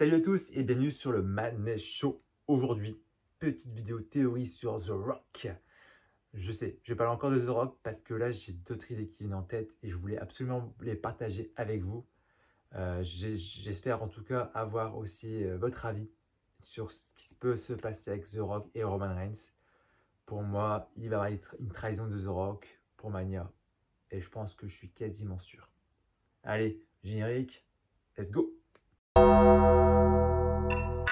Salut à tous et bienvenue sur le Madness Show. Aujourd'hui, petite vidéo théorie sur The Rock. Je sais, je parle encore de The Rock parce que là j'ai d'autres idées qui viennent en tête et je voulais absolument les partager avec vous. J'espère en tout cas avoir aussi votre avis sur ce qui peut se passer avec The Rock et Roman Reigns. Pour moi, il va y avoir une trahison de The Rock pour Mania et je pense que je suis quasiment sûr. Allez, générique, let's go!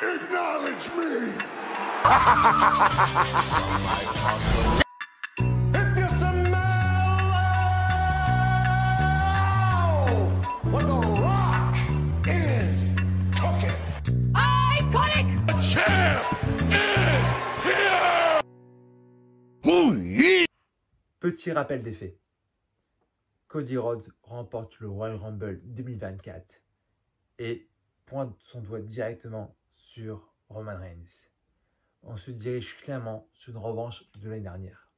Acknowledge me! If you smell what the Rock is cooking. Iconic! The champ is here! Oh yeah! Petit rappel des faits. Cody Rhodes remporte le Royal Rumble 2024 et pointe son doigt directement sur Roman Reigns. On se dirige clairement sur une revanche de l'année dernière.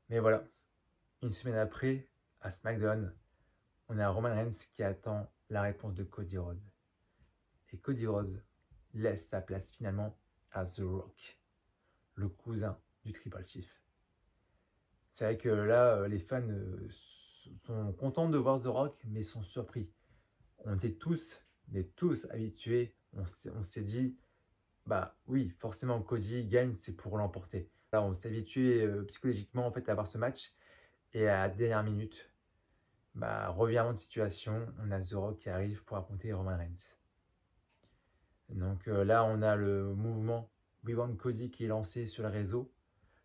Mais voilà, une semaine après, à SmackDown, on a Roman Reigns qui attend la réponse de Cody Rhodes. Et Cody Rhodes laisse sa place finalement à The Rock, le cousin du Tribal Chief. C'est vrai que là, les fans sont contents de voir The Rock, mais sont surpris. On était tous, mais tous habitués. On s'est dit, bah oui, forcément, Cody gagne, c'est pour l'emporter. Là, on s'est habitué psychologiquement en fait à voir ce match. Et à la dernière minute, bah, revirement de situation, on a The Rock qui arrive pour affronter Roman Reigns. Donc là, on a le mouvement We Want Cody qui est lancé sur le réseau.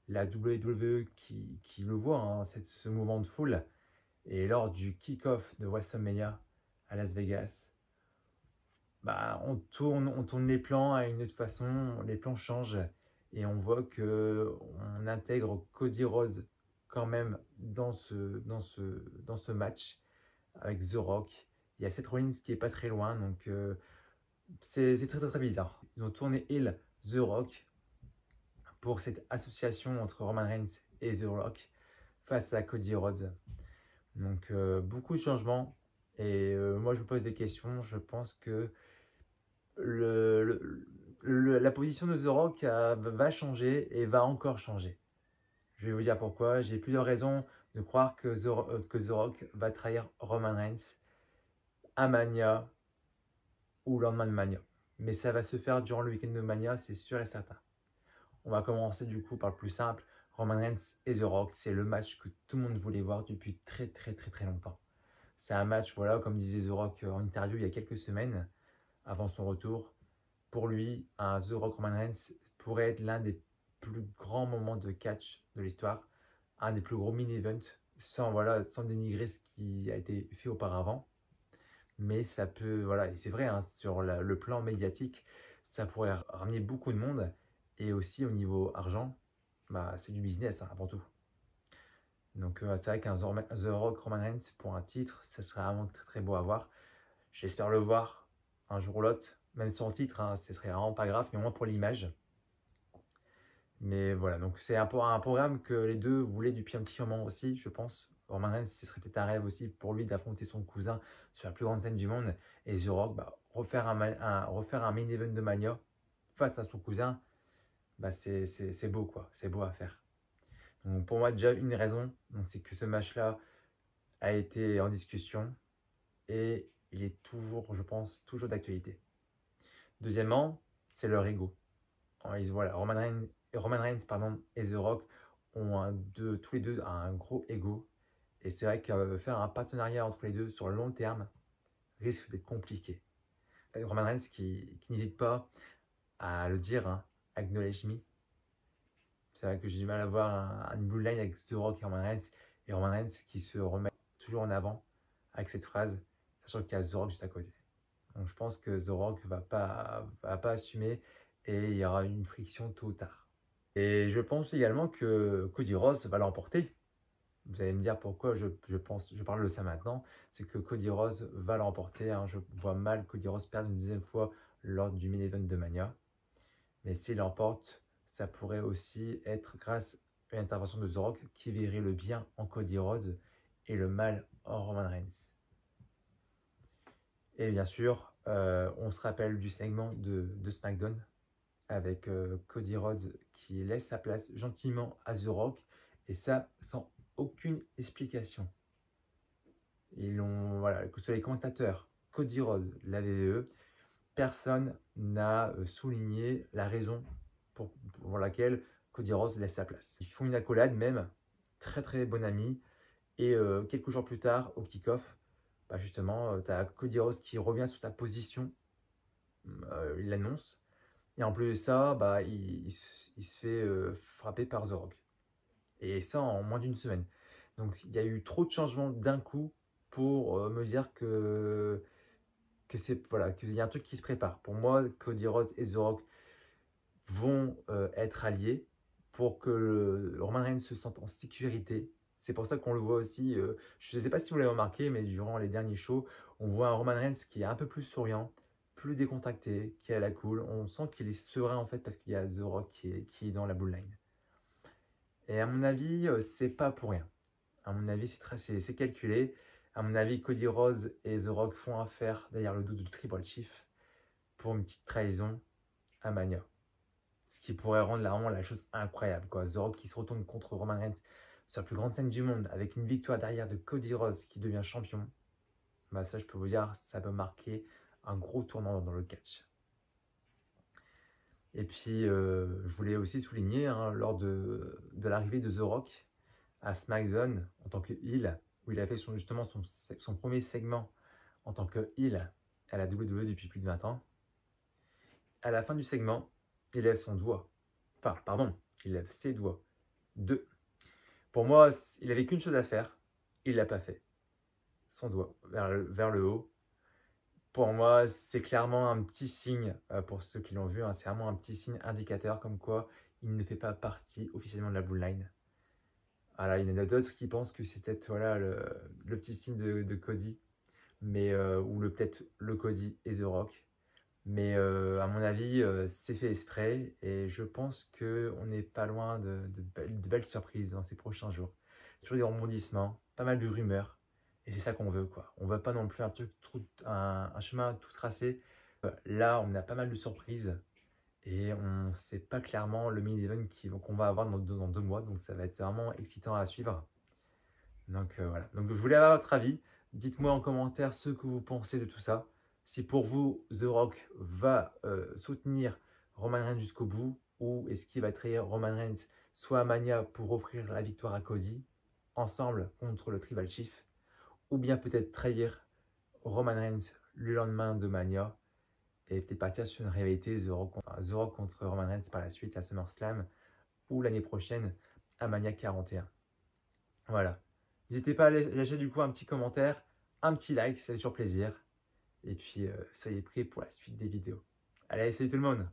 La WWE qui le voit, hein, ce mouvement de foule. Et lors du kick-off de WrestleMania à Las Vegas, bah, on tourne les plans à une autre façon, les plans changent et on voit qu'on intègre Cody Rhodes quand même dans ce match avec The Rock. Il y a Seth Rollins qui est pas très loin, donc c'est très bizarre. Ils ont tourné heel The Rock pour cette association entre Roman Reigns et The Rock face à Cody Rhodes. Donc beaucoup de changements et moi je me pose des questions. Je pense que la position de The Rock va changer et va encore changer. Je vais vous dire pourquoi. J'ai plusieurs raisons de croire que The Rock va trahir Roman Reigns à Mania ou le lendemain de Mania. Mais ça va se faire durant le week-end de Mania, c'est sûr et certain. On va commencer du coup par le plus simple. Roman Reigns et The Rock, c'est le match que tout le monde voulait voir depuis très longtemps. C'est un match, voilà, comme disait The Rock en interview il y a quelques semaines, avant son retour. Pour lui, un The Rock Roman Reigns pourrait être l'un des plus grands moments de catch de l'histoire, un des plus gros mini-events, sans dénigrer ce qui a été fait auparavant. Mais ça peut, voilà, et c'est vrai, hein, sur le plan médiatique, ça pourrait ramener beaucoup de monde. Et aussi au niveau argent, bah, c'est du business hein, avant tout. Donc c'est vrai qu'un The Rock Roman Reigns pour un titre, ça serait vraiment très beau à voir. J'espère le voir un jour ou l'autre, même sans titre, hein, ce serait vraiment pas grave, mais au moins pour l'image. Mais voilà, donc c'est un programme que les deux voulaient depuis un petit moment aussi, je pense. Roman Reigns, ce serait peut-être un rêve aussi pour lui d'affronter son cousin sur la plus grande scène du monde. Et The Rock, bah, refaire un main event de Mania face à son cousin, bah, c'est beau quoi, c'est beau à faire. Donc pour moi, déjà une raison, c'est que ce match-là a été en discussion et il est toujours, je pense, toujours d'actualité. Deuxièmement, c'est leur ego. Voilà, Roman Reigns et The Rock ont tous les deux un gros ego. Et c'est vrai que faire un partenariat entre les deux sur le long terme risque d'être compliqué. Roman Reigns qui n'hésite pas à le dire, hein, acknowledge me. C'est vrai que j'ai du mal à voir une blue line avec The Rock et Roman Reigns qui se remet toujours en avant avec cette phrase, sachant qu'il y a The Rock juste à côté. Donc je pense que The Rock va pas assumer et il y aura une friction tôt ou tard. Et je pense également que Cody Rhodes va l'emporter. Vous allez me dire pourquoi je parle de ça maintenant. C'est que Cody Rhodes va l'emporter. Hein. Je vois mal Cody Rhodes perdre une deuxième fois lors du main event de Mania. Mais s'il l'emporte, ça pourrait aussi être grâce à une intervention de The Rock qui verrait le bien en Cody Rhodes et le mal en Roman Reigns. Et bien sûr, On se rappelle du segment de SmackDown avec Cody Rhodes qui laisse sa place gentiment à The Rock, et ça sans aucune explication. Voilà, que ce soit les commentateurs, Cody Rhodes, la WWE, personne n'a souligné la raison pour laquelle Cody Rhodes laisse sa place. Ils font une accolade même, très très bon ami, et quelques jours plus tard, au kick-off, bah justement, tu as Cody Rhodes qui revient sur sa position, il l'annonce, et en plus de ça, bah, il se fait frapper par The Rock. Et ça en moins d'une semaine. Donc il y a eu trop de changements d'un coup pour me dire qu'il y a un truc qui se prépare. Pour moi, Cody Rhodes et The Rock vont être alliés pour que Roman Reigns se sente en sécurité. C'est pour ça qu'on le voit aussi, je ne sais pas si vous l'avez remarqué, mais durant les derniers shows, on voit un Roman Reigns qui est un peu plus souriant, plus décontracté, qui est à la cool. On sent qu'il est serein en fait parce qu'il y a The Rock qui est dans la bloodline. Et à mon avis, c'est pas pour rien. À mon avis, c'est calculé. À mon avis, Cody Rhodes et The Rock font affaire derrière le dos de Tribal Chief pour une petite trahison à Mania. Ce qui pourrait rendre vraiment la chose incroyable, quoi. The Rock qui se retourne contre Roman Reigns sur la plus grande scène du monde avec une victoire derrière de Cody Rhodes qui devient champion. Bah ça, je peux vous dire, ça peut marquer un gros tournant dans le catch. Et puis, je voulais aussi souligner, hein, lors de l'arrivée de The Rock à SmackDown en tant que heel, où il a fait justement son premier segment en tant que heel à la WWE depuis plus de 20 ans. À la fin du segment, il lève son doigt. Enfin, pardon, il lève ses doigts. Deux. Pour moi, il n'avait qu'une chose à faire, il ne l'a pas fait. Son doigt vers le haut. Pour moi, c'est clairement un petit signe, pour ceux qui l'ont vu, hein, c'est vraiment un petit signe indicateur comme quoi il ne fait pas partie officiellement de la Bloodline. Voilà, il y en a d'autres qui pensent que c'est peut-être voilà, le petit signe de Cody, mais, ou peut-être le Cody et The Rock. Mais à mon avis, c'est fait exprès, et je pense qu'on n'est pas loin de belles surprises dans ces prochains jours. Toujours des rebondissements, pas mal de rumeurs, et c'est ça qu'on veut, quoi. On ne veut pas non plus un chemin tout tracé. Là, on a pas mal de surprises, et on ne sait pas clairement le main event qu'on va avoir dans 2 mois, donc ça va être vraiment excitant à suivre. Donc voilà, donc je voulais avoir votre avis. Dites-moi en commentaire ce que vous pensez de tout ça. Si pour vous, The Rock va soutenir Roman Reigns jusqu'au bout, ou est-ce qu'il va trahir Roman Reigns soit à Mania pour offrir la victoire à Cody, ensemble contre le Tribal Chief, ou bien peut-être trahir Roman Reigns le lendemain de Mania, et peut-être partir sur une rivalité The Rock contre Roman Reigns par la suite à SummerSlam, ou l'année prochaine à Mania 41. Voilà. N'hésitez pas à lâcher du coup un petit commentaire, un petit like, ça fait toujours plaisir. Et puis, soyez prêts pour la suite des vidéos. Allez, salut tout le monde!